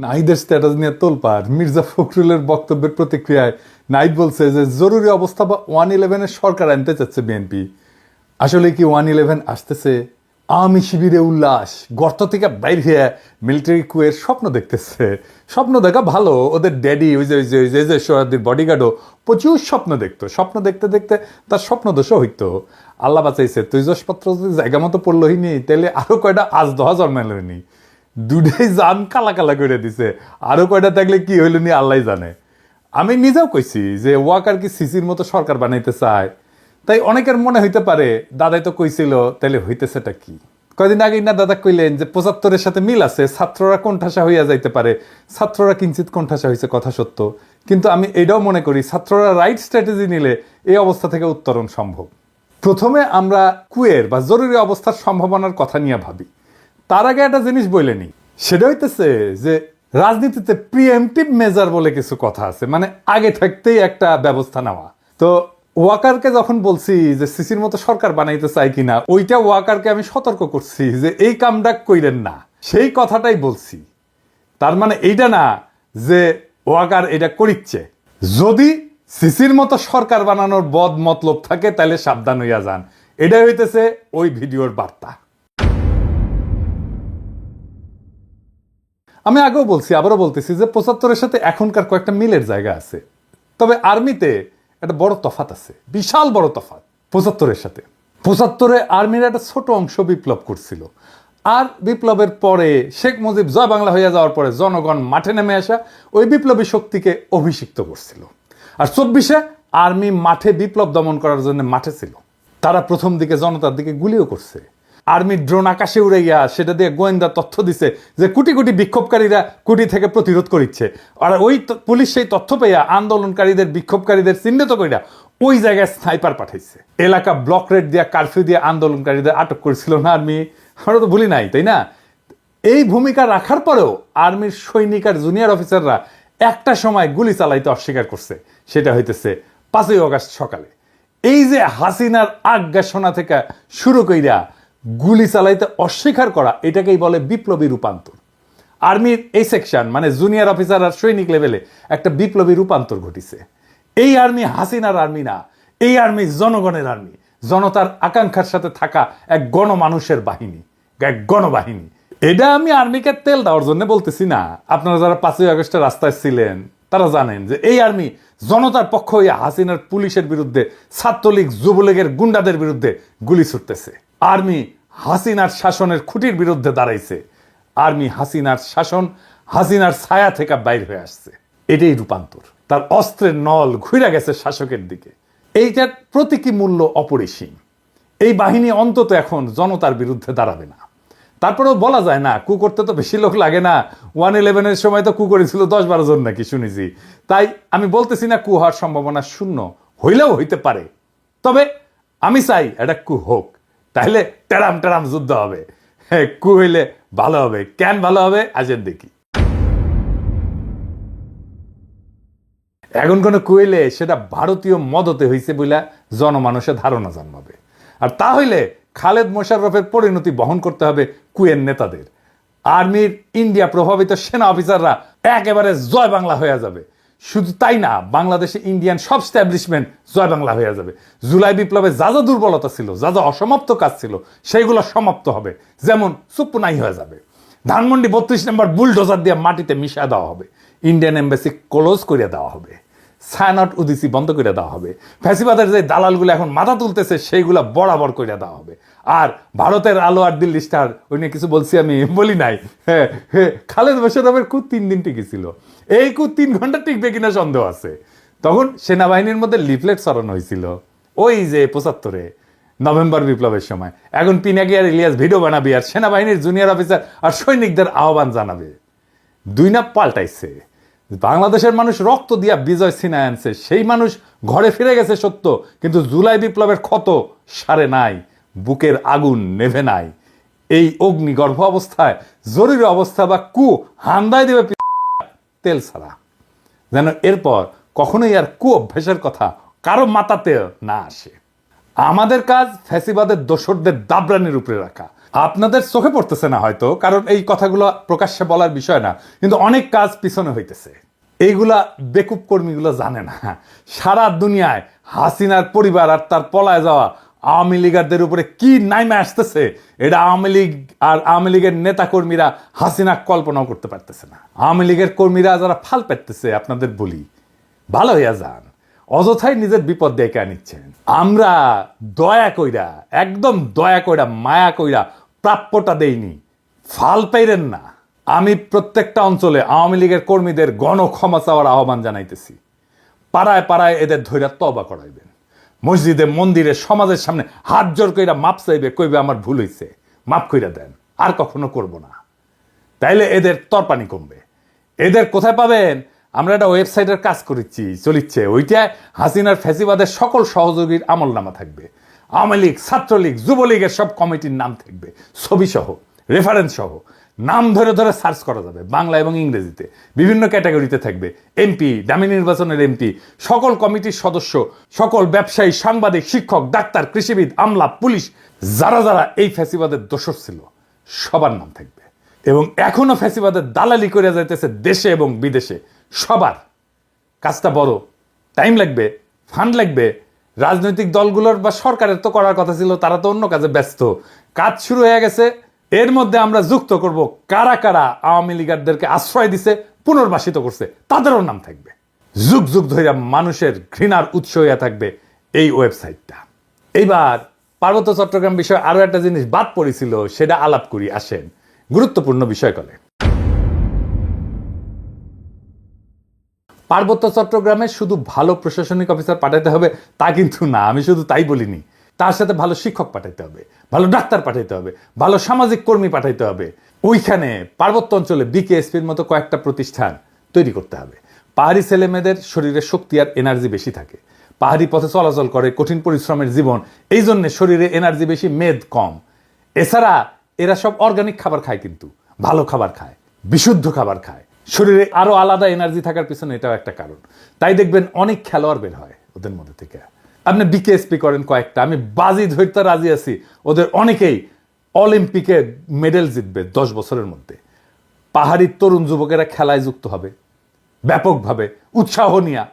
নাহিদের স্ট্যাটাস নিয়ে তোলপাড়। মির্জা ফখরুলের বক্তব্যের প্রতিক্রিয়ায় নাহিদ বলছে যে জরুরি অবস্থা বা 111-এর সরকার আনতে চাচ্ছে বিএনপি। আসলে কি 111 আসতেছে? আওয়ামী শিবিরে উল্লাস, গর্ত থেকে বাইর হয়ে মিলিটারি কুয়ের স্বপ্ন দেখতেছে। স্বপ্ন দেখা ভালো, ওদের ড্যাডি ওই যে সোহাদ্দির বডিগার্ডও প্রচুর স্বপ্ন দেখতো। স্বপ্ন দেখতে দেখতে তার স্বপ্ন দোষও হইতো। আল্লাহ বাঁচাইছে, তৈজসপত্র যদি জায়গা মতো পড়লো হইনি, তাহলে আরো কয়টা আজ দহা জন্মাইল নি, দুটাই জান কালা কালা করে দিছে। আরো কয়টা থাকলে কি হইল নি আল্লাহ জানে। আমি নিজেও কইছি যে ওয়াকার কি সিসির মতো সরকার বানাইতে চায়। তাই অনেকের মনে হইতে পারে দাদাই তো কইছিল, তাইলে হইতেছেটা কি? কয়দিন আগে না দাদা কইলেন যে 75-এর সাথে মিল আছে, ছাত্ররা কোণঠাসা হইয়া যাইতে পারে। ছাত্ররা কিঞ্চিত কোণঠাসা হয়েছে, কথা সত্য। কিন্তু আমি এটাও মনে করি ছাত্ররা রাইট স্ট্র্যাটেজি নিলে এই অবস্থা থেকে উত্তরণ সম্ভব। প্রথমে আমরা কুয়ের বা জরুরি অবস্থার সম্ভাবনার কথা নিয়ে ভাবি, তার আগে একটা জিনিস বলে নি। সেটা হইতেছে যে রাজনীতিতে প্রিএমটিভ মেজার বলে কিছু কথা আছে, মানে আগে থাকতেই একটা ব্যবস্থা নেওয়া। তো ওয়াকারকে যখন বলছি যে সিসির মতো সরকার বানাইতে চাই কিনা, ওইটা ওয়াকারকে আমি সতর্ক করছি যে এই কামটা কইরেন না, সেই কথাটাই বলছি। তার মানে এইটা না যে ওয়াকার এটা করিচ্ছে। যদি সিসির মতো সরকার বানানোর বদ মতলব থাকে তাহলে সাবধান হইয়া যান। এটাই হইতেছে ওই ভিডিওর বার্তা। আমি আগেও বলছি, আবারও বলতেছি যে 75-এর সাথে এখনকার কয়েকটা মিলের জায়গা আছে। তবে আর্মিতে একটা বড় তফাত আছে, বিশাল বড় তফাত 75-এর সাথে। 75-এ আর্মির একটা ছোট অংশ বিপ্লব করছিল, আর বিপ্লবের পরে শেখ মুজিব জয় বাংলা হইয়া যাওয়ার পরে জনগণ মাঠে নেমে আসা ওই বিপ্লবী শক্তিকে অভিষিক্ত করছিল। আর 24-এ আর্মি মাঠে বিপ্লব দমন করার জন্য মাঠে ছিল। তারা প্রথম দিকে জনতার দিকে গুলিও করছে। আর্মির ড্রোন আকাশে উড়ে গিয়া সেটা দিয়ে গোয়েন্দা তথ্য দিছে যে কোটি কোটি বিক্ষোভকারীরা কুটি থেকে প্রতিরোধ করিচ্ছে। আর ওই পুলিশ সেই তথ্য পেয়া আন্দোলনকারীদের বিক্ষোভকারীদের চিহ্নিত কইরা ওই জায়গায় স্নাইপার পাঠাইছে। এলাকা ব্লক রেড দিয়া কারফিউ দিয়ে আন্দোলনকারীদের আটক করেছিল না আর্মি? আমরা তো ভুলি নাই, তাই না? এই ভূমিকা রাখার পরেও আর্মির সৈনিক আর জুনিয়র অফিসাররা একটা সময় গুলি চালাইতে অস্বীকার করছে। সেটা হইতেছে 5ই অগাস্ট সকালে। এই যে হাসিনার আজ্ঞাসনা থেকে শুরু কইরা গুলি চালাইতে অস্বীকার করা, এটাকেই বলে বিপ্লবী রূপান্তর। আর্মির এই সেকশন মানে জুনিয়র অফিসার আর সৈনিক লেভেলে একটা বিপ্লবী রূপান্তর ঘটিছে। এই আর্মি হাসিনার আর্মি না, এই আর্মি জনগণের আর্মি, জনতার আকাঙ্ক্ষার সাথে থাকা এক গণমানুষের বাহিনী, এক গণবাহিনী। এটা আমি আর্মিকে তেল দেওয়ার জন্য বলতেছি না। আপনারা যারা 5ই আগস্টে রাস্তায় ছিলেন তারা জানেন যে এই আর্মি জনতার পক্ষ হইয়া হাসিনার পুলিশের বিরুদ্ধে, ছাত্রলীগ যুবলীগের গুন্ডাদের বিরুদ্ধে গুলি ছুটতেছে। আর্মি হাসিনার শাসনের খুঁটির বিরুদ্ধে দাঁড়াইছে। আর্মি হাসিনার শাসন, হাসিনার ছায়া থেকে বাইর হয়ে আসছে। এটাই রূপান্তর। তার অস্ত্রের নল ঘুরে গেছে শাসকের দিকে। এইটার প্রতীকী মূল্য অপরিসীম। এই বাহিনী অন্তত এখন জনতার বিরুদ্ধে দাঁড়াবে না। তারপরেও বলা যায় না, কু করতে তো বেশি লোক লাগে না। 111-এর সময় তো কু করেছিল 10-12 জন নাকি শুনেছি। তাই আমি বলতেছি না কু হওয়ার সম্ভাবনা শূন্য, হইলেও হইতে পারে। তবে আমি চাই এটা কু হোক, তাহলে টেরাম টেরাম যুদ্ধ হবে। হ্যাঁ, কু হইলে ভালো হবে। কেন ভালো হবে আজের দেখি। এখন কোনো কু হইলে সেটা ভারতীয় মদতে হইছে বলে জনমানুষের ধারণা জন্মাবে। আর তা হইলে খালেদ মোশাররফের পরিণতি বহন করতে হবে কুয়ের নেতাদের। আর্মির ইন্ডিয়া প্রভাবিত সেনা অফিসাররা একেবারে জয় বাংলা হয়ে যাবে। শুধু তাই না, বাংলাদেশে ইন্ডিয়ান সব স্ট্যাবলিশমেন্ট জয় বাংলা হয়ে যাবে। জুলাই বিপ্লবে যা যা দুর্বলতা ছিল, যা যা অসমাপ্ত কাজ ছিল, সেইগুলো সমাপ্ত হবে। যেমন চুপ্পুনাই হয়ে যাবে। ধানমন্ডি 32 নম্বর বুলডোজার দিয়ে মাটিতে মিশা দেওয়া হবে। ইন্ডিয়ান এম্বাসি ক্লোজ করে দেওয়া হবে। ছায়ানট উদিসি বন্ধ করে দেওয়া হবে। ফ্যাসিবাদের যে দালালগুলো এখন মাথা তুলতেছে সেইগুলা বরাবর করে দেওয়া হবে। আর ভারতের আলো আর দিল্লি স্টার, ওই নিয়ে কিছু বলছি আমি? বলি নাই। হ্যাঁ হ্যাঁ, খালেদ মোশাররফের কু 3 দিন টিকেছিল। এই কু 3 ঘন্টা টিকবে কিনা সন্দেহ আছে। তখন সেনাবাহিনীর মধ্যে লিফলেট ছড়ানো হয়েছিল, ওই যে 75-এ নভেম্বর বিপ্লবের সময়। এখন পিনাকি আর ইলিয়াস ভিডিও বানাবি আর সেনাবাহিনীর জুনিয়র অফিসার আর সৈনিকদের আহ্বান জানাবে। 2 না পাল্টাইছে। বাংলাদেশের মানুষ রক্ত দিয়া বিজয় ছিনায় আনছে। সেই মানুষ ঘরে ফিরে গেছে সত্য, কিন্তু জুলাই বিপ্লবের ক্ষত সারে নাই, বুকের আগুন নেভে নাই। এই অগ্নিগর্ভ অবস্থায় জরুরি অবস্থা বা কু হান্দায় দেবে তেল ছাড়া, যেন এরপর কখনোই আর কু অভ্যাসের কথা কারো মাথাতে না আসে। আমাদের কাজ ফ্যাসিবাদের দোসরদের দাবরানির উপরে রাখা, আপনাদের চোখে পড়তেছে না হয়তো, কারণ এই কথাগুলো প্রকাশ্যে বলার বিষয় না, কিন্তু অনেক কাজ পিছনে হইতেছে। এইগুলা বেকুব কর্মীগুলো জানে না। সারা দুনিয়ায় হাসিনার পরিবার আর তার পলায় যাওয়া আওয়ামী লীগারদের উপরে কি নাইমে আসতেছে, এটা আওয়ামী লীগ আর আওয়ামী লীগের নেতা কর্মীরা হাসিনা কল্পনাও করতে পারতেছে না। আওয়ামী লীগের কর্মীরা যারা ফাল পেতেছে, আপনাদের বলি ভালো হইয়া যান, অযথাই নিজের বিপদ ডেকে আনিচ্ছেন। আমরা দয়া কইরা, একদম দয়া কইরা, মায়া কইরা প্রাপ্যটা দেইনি, ফাল পাইরেন না। আমি প্রত্যেকটা অঞ্চলে আওয়ামী লীগের কর্মীদের গণ ক্ষমা চাওয়ার আহ্বান জানাইতেছি। পাড়ায় পাড়ায় এদের ধৈর্য তওবা করাইবেন, মসজিদে মন্দিরে সমাজের সামনে হাত জোর কইরা মাপ চাইবে, কইবে আমার ভুল হইছে, মাপ কইরা দেন, আর কখনো করব না। তাইলে এদের তরপানি কমবে। এদের কোথায় পাবেন? আমরা একটা ওয়েবসাইটের কাজ করেছি, চলিচ্ছে, ওইটায় হাসিনার ফ্যাসিবাদের সকল সহযোগীর আমলনামা থাকবে। আওয়ামী লীগ, ছাত্রলীগ, যুবলীগের সব কমিটির নাম থাকবে, ছবি সহ, রেফারেন্স সহ, নাম ধরে ধরে সার্চ করা যাবে, বাংলা এবং ইংরেজিতে বিভিন্ন ক্যাটাগরিতে থাকবে। এমপি, দামি নির্বাচনের এমপি, সকল কমিটির সদস্য, সকল ব্যবসায়ী, সাংবাদিক, শিক্ষক, ডাক্তার, কৃষিবিদ, আমলা, পুলিশ, যারা যারা এই ফ্যাসিবাদের দোষর ছিল, সবার নাম থাকবে। এবং এখনো ফ্যাসিবাদের দালালি করে যাইতেছে দেশে এবং বিদেশে, সবার। কাজটা বড়, টাইম লাগবে, ফান্ড লাগবে। রাজনৈতিক দলগুলোর বা সরকারের তো করার কথা ছিল, তারা তো অন্য কাজে ব্যস্ত। কাজ শুরু হয়ে গেছে। এর মধ্যে আমরা যুক্ত করব কারা কারা আওয়ামী লীগারদেরকে আশ্রয় দিছে, পুনর্বাসিত করছে, তাদেরও নাম থাকবে। যুগ যুগ ধরে মানুষের ঘৃণার উৎস হইয়া থাকবে এই ওয়েবসাইটটা। এইবার পার্বত্য চট্টগ্রাম বিষয়ে আরো একটা জিনিস বাদ পড়েছিল, সেটা আলাপ করি, আসেন। গুরুত্বপূর্ণ বিষয় কলে পার্বত্য চট্টগ্রামে শুধু ভালো প্রশাসনিক অফিসার পাঠাতে হবে তা কিন্তু না, আমি শুধু তাই বলিনি। তার সাথে ভালো শিক্ষক পাঠাইতে হবে, ভালো ডাক্তার পাঠাইতে হবে, ভালো সামাজিক কর্মী পাঠাইতে হবে। ওইখানে পার্বত্য অঞ্চলে বিকেএসপির মতো কয়েকটা প্রতিষ্ঠান তৈরি করতে হবে। পাহাড়ি ছেলেমেয়েদের শরীরে শক্তি আর এনার্জি বেশি থাকে, পাহাড়ি পথে চলাচল করে, কঠিন পরিশ্রমের জীবন, এই জন্য শরীরে এনার্জি বেশি, মেদ কম। এছাড়া এরা সব অর্গানিক খাবার খায়, কিন্তু ভালো খাবার খায়, বিশুদ্ধ খাবার খায়। শরীরে আরো আলাদা এনার্জি থাকার পিছনে এটাও একটা কারণ। তাই দেখবেন অনেক খেলোয়াড় বের হয় ওদের মধ্যে থেকে। আপনি বিকেএসপি করেন কয়েকটা, আমি বাজি ধরতে রাজি আছি, ওদের অনেকেই অলিম্পিকে মেডেল জিতবে 10 বছরের মধ্যে। পাহাড়ি তরুণ যুবকেরা খেলায় যুক্ত হবে ব্যাপকভাবে, উৎসাহ নিয়ে।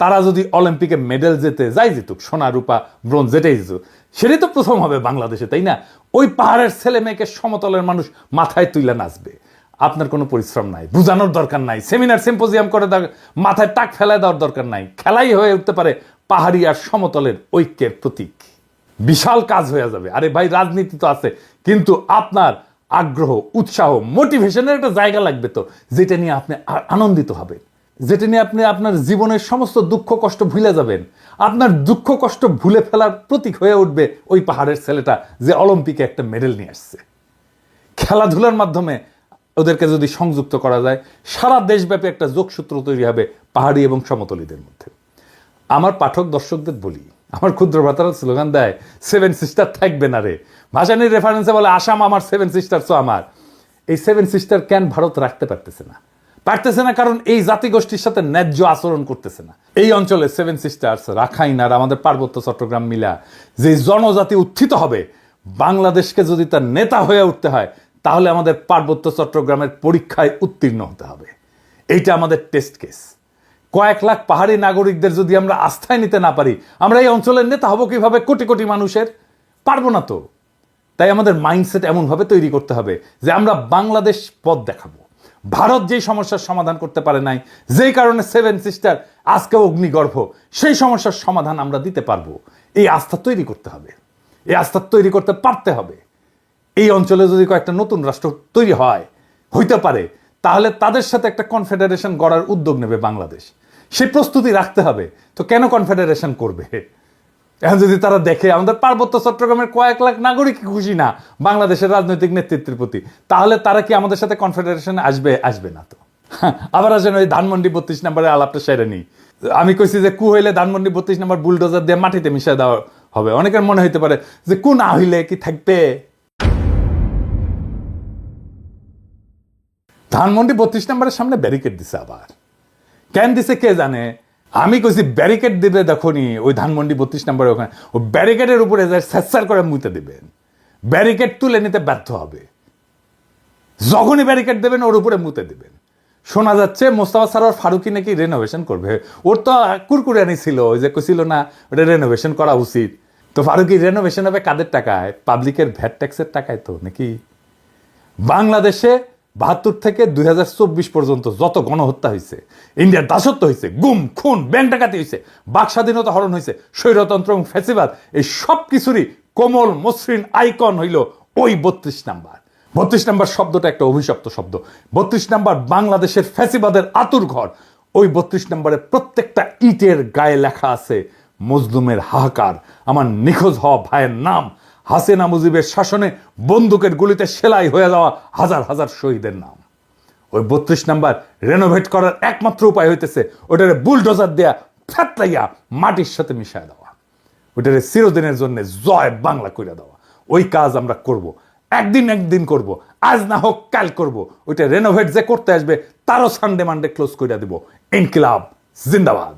তারা যদি অলিম্পিকে মেডেল জেতে, যাই জিতুক, সোনা, রূপা, ব্রোঞ্জ, যেটাই জিতুক, সেটাই তো প্রথম হবে বাংলাদেশে, তাই না? ওই পাহাড়ের ছেলে মেয়েকে সমতলের মানুষ মাথায় তুইলা নাচবে। আপনার কোনো পরিশ্রম নাই, বুঝানোর দরকার নাই, সেমিনার সিম্পোজিয়াম করে মাথায় টাক ফেলায় দেওয়ার দরকার নাই। খেলাই হয়ে উঠতে পারে পাহাড়ি আর সমতলের ঐক্যের প্রতীক। বিশাল কাজ হয়ে যাবে। আরে ভাই, রাজনীতি তো আছে, কিন্তু আপনার আগ্রহ, উৎসাহ, মোটিভেশনের একটা জায়গা লাগবে তো, যেটা নিয়ে আপনি আনন্দিত হবেন, যেটা নিয়ে আপনি আপনার জীবনের সমস্ত দুঃখ কষ্ট ভুলে যাবেন। আপনার দুঃখ কষ্ট ভুলে ফেলার প্রতীক হয়ে উঠবে ওই পাহাড়ের ছেলেটা যে অলিম্পিকে একটা মেডেল নিয়ে আসছে। খেলাধুলার মাধ্যমে ওদেরকে যদি সংযুক্ত করা যায়, সারা দেশব্যাপী একটা যোগসূত্র তৈরি হবে পাহাড়ি এবং সমতলীদের মধ্যে। আমার পাঠক দর্শকদের বলি, আমার ক্ষুদ্র ভ্রাতারা স্লোগান দেয়, 7 সিস্টার থাকবে না রে। ভাসানির রেফারেন্সে বলে আসাম আমার, 7 সিস্টার্স আমার। এই 7 সিস্টার কেন ভারত রাখতে পারতেছে না? কারণ এই জাতিগোষ্ঠীর সাথে ন্যায্য আচরণ করতেছে না। এই অঞ্চলে 7 সিস্টার্স, রাখাইন আর আমাদের পার্বত্য চট্টগ্রাম মিলা যে জনজাতি উত্থিত হবে, বাংলাদেশকে যদি তার নেতা হয়ে উঠতে হয়, তাহলে আমাদের পার্বত্য চট্টগ্রামের পরীক্ষায় উত্তীর্ণ হতে হবে। এইটা আমাদের টেস্ট কেস। কয়েক লাখ পাহাড়ি নাগরিকদের যদি আমরা আস্থায় নিতে না পারি, আমরা এই অঞ্চলের নেতা হব কিভাবে? কোটি কোটি মানুষের পারবো না তো। তাই আমাদের মাইন্ডসেট এমনভাবে তৈরি করতে হবে যে আমরা বাংলাদেশ পথ দেখাবো। ভারত যেই সমস্যার সমাধান করতে পারে নাই, যেই কারণে 7 সিস্টার আজকে অগ্নিগর্ভ, সেই সমস্যার সমাধান আমরা দিতে পারবো। এই আস্থা তৈরি করতে হবে, এই আস্থা তৈরি করতে পারতে হবে। এই অঞ্চলে যদি কয়েকটা নতুন রাষ্ট্র তৈরি হইতে পারে, তাহলে তাদের সাথে একটা কনফেডারেশন গড়ার উদ্যোগ নেবে বাংলাদেশ। সেই প্রস্তুতি রাখতে হবে। তো কেন কনফেডারেশন করবে? এখন যদি তারা দেখে আমাদের পার্বত্য চট্টগ্রামের কয়েক লাখ নাগরিক খুশি না বাংলাদেশের রাজনৈতিক নেতৃত্বের প্রতি, তাহলে তারা কি আমাদের সাথে কনফেডারেশন আসবে না তো। আবার আসেন ওই ধানমন্ডি 32 নম্বরের আলাপটা সেরে নেই। আমি কইছি যে কু হইলে ধানমন্ডি 32 নম্বর বুলডোজার দিয়ে মাটিতে মিশিয়ে দেওয়া হবে। অনেকের মনে হইতে পারে যে কু না হইলে কি থাকবে। ধানমন্ডি 32 নম্বরের সামনে ব্যারিকেড দিছে। আবার কেন দিছে কে জানে। আমি কইছি ব্যারিকেড দিবে, দেখনি ওই ধানমন্ডি 32 নম্বরে, ওখানে ওই ব্যারিকেডের উপরে যায় স্যার করে মুইতে দিবেন। ব্যারিকেড তুলে নিতে ব্যর্থ হবে। যখনই ব্যারিকেড দেবেন ওর উপরে মুতে দেবেন। শোনা যাচ্ছে মোস্তফা সরোয়ার ফারুকী নাকি রেনোভেশন করবে। ওর তো কুরকুরানি ছিল, ওই যে কইছিল না ওটা রেনোভেশন করা উচিত। তো ফারুকী রেনোভেশন হবে কাদের টাকায়? পাবলিকের ভ্যাট ট্যাক্সের টাকায় তো নাকি? বাংলাদেশে ৭২ থেকে ২০২৪ পর্যন্ত যত গণহত্যা হয়েছে, ইন্ডিয়ার দাসত্ব হয়েছে, গুম খুন ব্যাংক ডাকাতি হয়েছে, বাক স্বাধীনতা হরণ হয়েছে, স্বৈরতন্ত্র এবং ফ্যাসিবাদ, এই সব কিছুরই কোমল মসৃণ আইকন হইল ওই ৩২ নাম্বার। ৩২ নাম্বার শব্দটা একটা অভিশপ্ত শব্দ। ৩২ নাম্বার বাংলাদেশের ফ্যাসিবাদের আতুর ঘর। ওই ৩২ নাম্বারে প্রত্যেকটা ইটের গায়ে লেখা আছে মজলুমের হাহাকার, আমার নিখোঁজ হওয়া ভাইয়ের নাম, হাসিনা মুজিবের শাসনে বন্দুকের গুলিতে সেলাই হয়ে যাওয়া হাজার হাজার শহীদের নাম। ওই ৩২ নাম্বার রেনোভেট করার একমাত্র উপায় হইতেছে ওটারে বুলডোজার দেয়া ফ্যাতলাইয়া মাটির সাথে মিশায় দেওয়া, ওটারে চিরদিনের জন্য জয় বাংলা করে দেওয়া। ওই কাজ আমরা করব, একদিন করব, আজ না হোক কাল করব। ওইটা রেনোভেট যে করতে আসবে তারও সানডে মানডে ক্লোজ করে দিব। ইনকিলাব জিন্দাবাদ।